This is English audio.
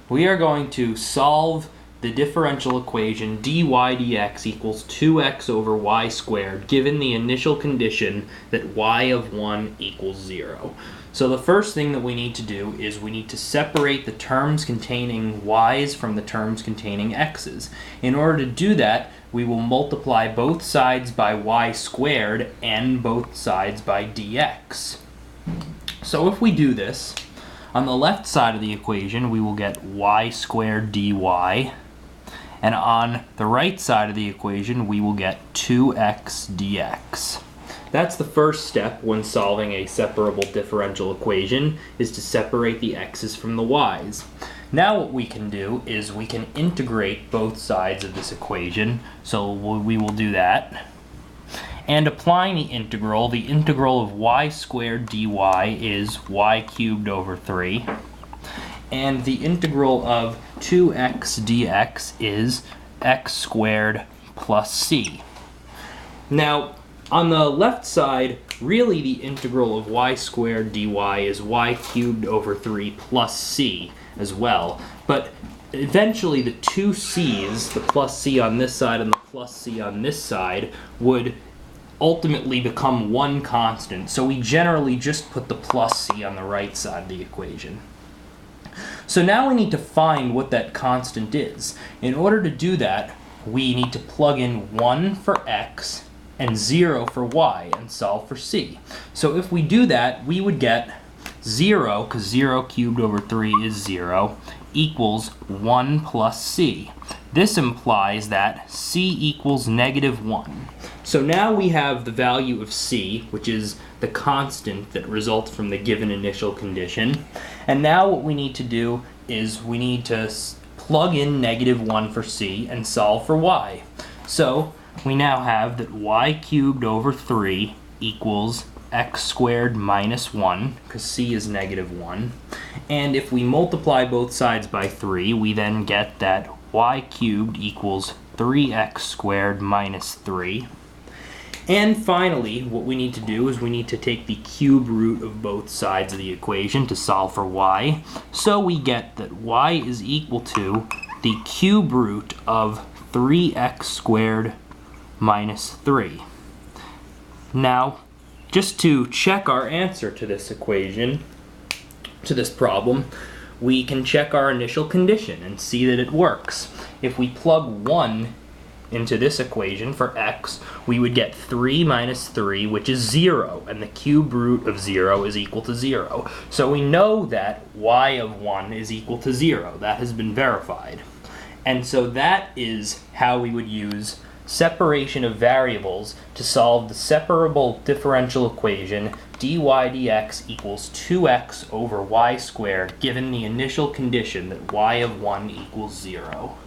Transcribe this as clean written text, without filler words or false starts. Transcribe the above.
we are going to solve the differential equation dy dx equals 2x over y squared given the initial condition that y of 1 equals 0. So the first thing that we need to do is we need to separate the terms containing y's from the terms containing x's. In order to do that, we will multiply both sides by y squared and both sides by dx. So if we do this, on the left side of the equation we will get y squared dy, and on the right side of the equation we will get 2x dx. That's the first step when solving a separable differential equation, is to separate the x's from the y's. Now what we can do is we can integrate both sides of this equation, so we will do that. And applying the integral of y squared dy is y cubed over 3. And the integral of 2x dx is x squared plus c. Now, on the left side, really the integral of y squared dy is y cubed over 3 plus c as well. But eventually the two c's, the plus c on this side and the plus c on this side, would ultimately become one constant. So we generally just put the plus c on the right side of the equation. So now we need to find what that constant is. In order to do that, we need to plug in 1 for x and 0 for y and solve for c. So if we do that, we would get 0, because 0 cubed over 3 is 0, equals 1 plus c. This implies that c equals -1. So now we have the value of c, which is the constant that results from the given initial condition. And now what we need to do is we need to plug in -1 for c and solve for y. So we now have that y cubed over 3 equals x squared minus 1, because c is -1. And if we multiply both sides by 3, we then get that y cubed equals 3x squared minus 3. And finally, what we need to do is we need to take the cube root of both sides of the equation to solve for y. So we get that y is equal to the cube root of 3x squared minus 3. Now, just to check our answer to this equation, to this problem, we can check our initial condition and see that it works. If we plug 1 into this equation for x, we would get 3 minus 3, which is 0, and the cube root of 0 is equal to 0. So we know that y of 1 is equal to 0. That has been verified. And so that is how we would use separation of variables to solve the separable differential equation dy dx equals 2x over y squared given the initial condition that y of 1 equals 0.